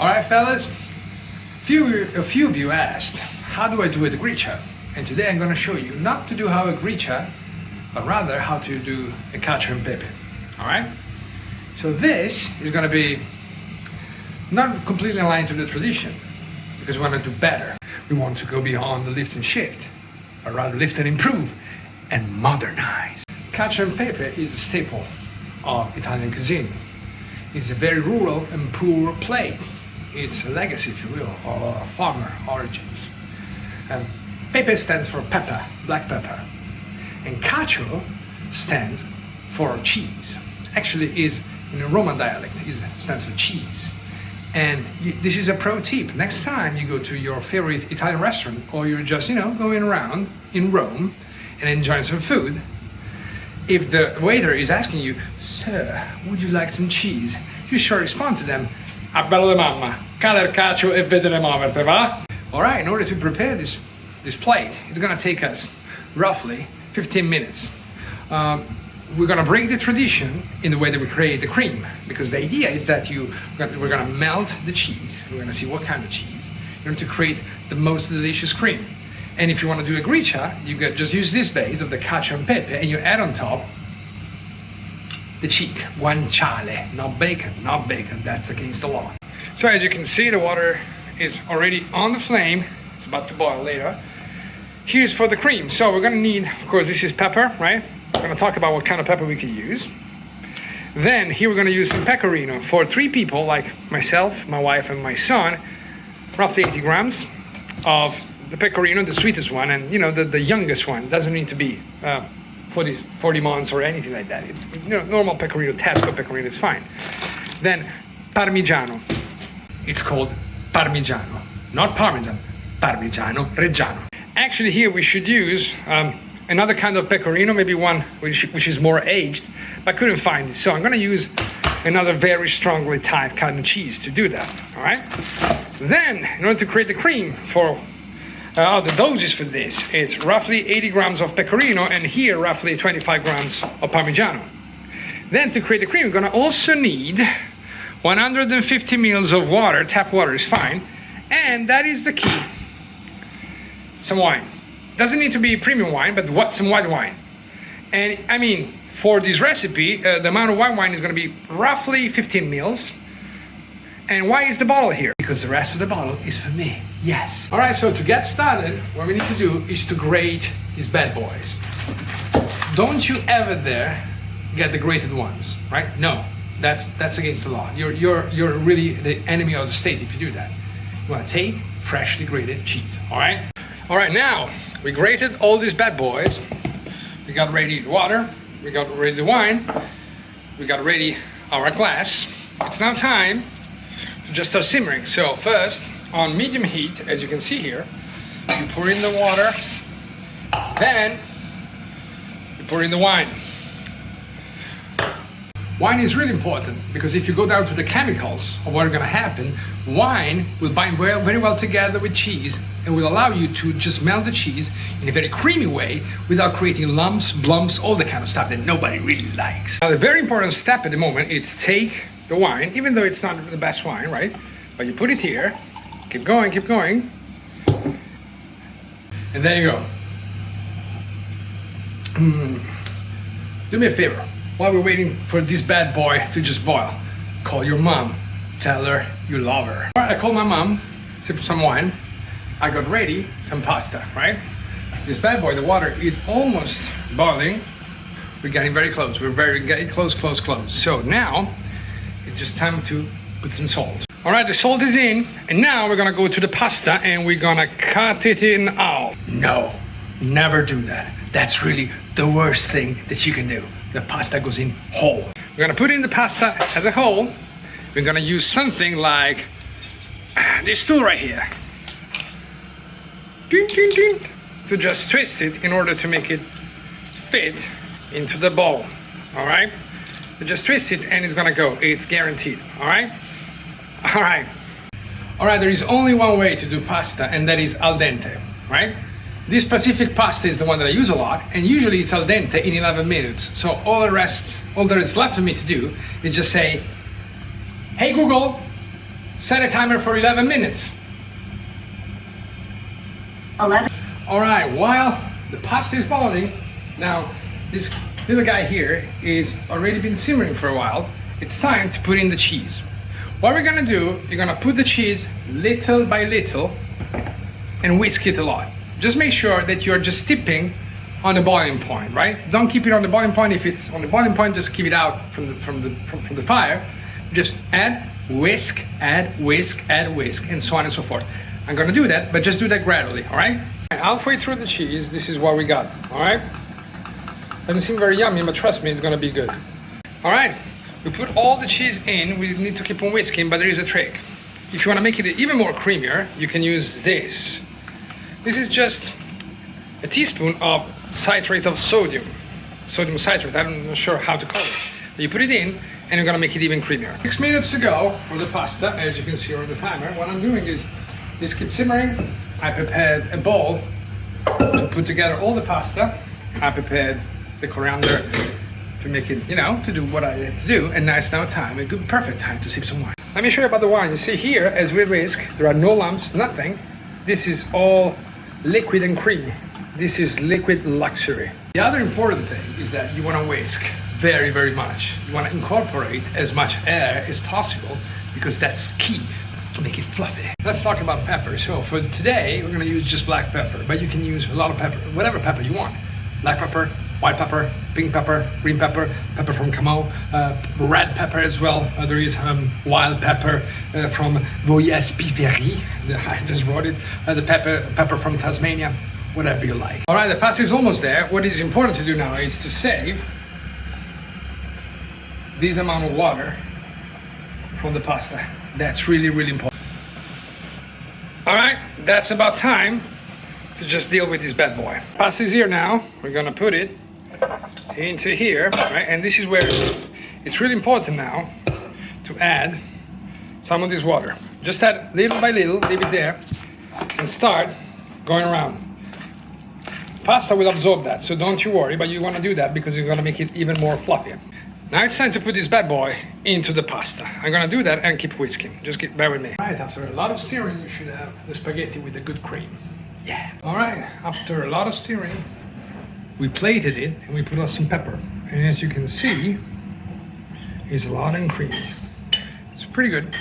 Alright fellas, a few of you asked, how do I do a gricia? And today I'm going to show you not to do how a gricia, but rather how to do a cacio and pepe. Alright? So this is going to be not completely in line to the tradition, because we want to do better. We want to go beyond the lift and shift, but rather lift and improve and modernize. Cacio and pepe is a staple of Italian cuisine. It's a very rural and poor plate. It's a legacy, if you will, of farmer origins. Pepe stands for pepper, black pepper. And cacio stands for cheese. Actually, is in a Roman dialect, it stands for cheese. And this is a pro tip. Next time you go to your favorite Italian restaurant, or you're just, going around in Rome and enjoying some food, if the waiter is asking you, "Sir, would you like some cheese?" you should respond to them, "A bello di mamma, cala il cacio e vedere muoverte, va?" Alright, in order to prepare this plate, it's gonna take us roughly 15 minutes. We're gonna break the tradition in the way that we create the cream, because the idea is that we're gonna melt the cheese. We're gonna see what kind of cheese in order to create the most delicious cream. And if you want to do a gricia, you just use this base of the cacio and pepe, and you add on top the cheek, guanciale, not bacon, that's against the law. So as you can see, the water is already on the flame. It's about to boil later. Here's for the cream. So we're gonna need, of course, this is pepper, right? We're gonna talk about what kind of pepper we can use. Then here we're gonna use some pecorino. For 3 people, like myself, my wife, and my son, roughly 80 grams of the pecorino, the sweetest one, and the youngest one. Doesn't need to be 40 months or anything like that. It's normal pecorino, Tesco pecorino is fine. Then Parmigiano. It's called Parmigiano, not Parmesan. Parmigiano Reggiano. Actually, here we should use another kind of pecorino, maybe one which is more aged, but I couldn't find it. So I'm going to use another very strongly typed kind of cheese to do that. All right. Then, in order to create the cream for the doses for this, it's roughly 80 grams of pecorino, and here roughly 25 grams of Parmigiano. Then to create the cream, we're gonna also need 150 mils of water. Tap water is fine, and that is the key. Some wine. Doesn't need to be premium wine, but some white wine. And I mean, for this recipe, the amount of white wine is gonna be roughly 15 mils. And why is the bottle here? Because the rest of the bottle is for me. Yes. All right, so to get started, what we need to do is to grate these bad boys. Don't you ever dare get the grated ones, right? No, that's against the law. You're really the enemy of the state if you do that. You want to take freshly grated cheese, all right? All right, now we grated all these bad boys. We got ready the water. We got ready the wine. We got ready our glass. It's now time to just start simmering. So first, on medium heat, as you can see here, you pour in the water, then you pour in the wine. Wine is really important, because if you go down to the chemicals of what are going to happen, wine will bind very well together with cheese and will allow you to just melt the cheese in a very creamy way without creating lumps, blumps, all the kind of stuff that nobody really likes. Now, the very important step at the moment is take the wine, even though it's not the best wine, right? But you put it here, keep going, and there you go. Do me a favor, while we're waiting for this bad boy to just boil, call your mom, tell her you love her. All right, I called my mom, sipped some wine, I got ready some pasta, right? This bad boy, the water is almost boiling. We're getting very close, getting close. So now, it's just time to put some salt. All right, the salt is in, and now we're gonna go to the pasta and we're gonna cut it in half. No, never do that. That's really the worst thing that you can do. The pasta goes in whole. We're gonna put in the pasta as a whole. We're gonna use something like this tool right here. To just twist it in order to make it fit into the bowl. All right? So just twist it and it's gonna go. It's guaranteed. All right? All right. All right, there is only one way to do pasta, and that is al dente, right? This specific pasta is the one that I use a lot, and usually it's al dente in 11 minutes. So all that is left for me to do is just say, "Hey Google, Set a timer for 11 minutes. 11. All right, while the pasta is boiling, now this little guy here is already been simmering for a while. It's time to put in the cheese. What we're gonna do, you're gonna put the cheese little by little and whisk it a lot. Just make sure that you're just tipping on the boiling point, right? Don't keep it on the boiling point. If it's on the boiling point, just keep it out from the fire. Just add, whisk, and so on and so forth. I'm gonna do that, but just do that gradually, all right? Halfway through the cheese, this is what we got, all right? Doesn't seem very yummy, but trust me, it's gonna be good. All right, we put all the cheese in. We need to keep on whisking, but there is a trick. If you wanna make it even more creamier, you can use this. This is just a teaspoon of citrate of sodium citrate, I'm not sure how to call it. But you put it in, and you're gonna make it even creamier. 6 minutes to go for the pasta, as you can see on the timer. What I'm doing is, this keeps simmering. I prepared a bowl to put together all the pasta. I prepared the coriander to make it, to do what I had to do. And now it's time, a good, perfect time to sip some wine. Let me show you about the wine. You see here, as we whisk, there are no lumps, nothing. This is all liquid and creamy. This is liquid luxury. The other important thing is that you want to whisk very, very much. You want to incorporate as much air as possible because that's key to make it fluffy. Let's talk about pepper. So for today, we're going to use just black pepper, but you can use a lot of pepper, whatever pepper you want. Black pepper, white pepper, pink pepper, green pepper, pepper from Camo, red pepper as well. There is wild pepper from Voyes Piverie. I just wrote it. The pepper from Tasmania, whatever you like. All right, the pasta is almost there. What is important to do now is to save this amount of water from the pasta. That's really, really important. All right, that's about time to just deal with this bad boy. Pasta is here now. We're gonna put it into here, right? And this is where it's really important now to add some of this water. Just add little by little, leave it there, and start going around. Pasta will absorb that, so don't you worry, but you wanna do that because you're gonna make it even more fluffy. Now it's time to put this bad boy into the pasta. I'm gonna do that and keep whisking. Just bear with me. All right, after a lot of stirring, you should have the spaghetti with a good cream. Yeah. All right, after a lot of stirring, we plated it and we put on some pepper. And as you can see, it's a lot and creamy. It's pretty good.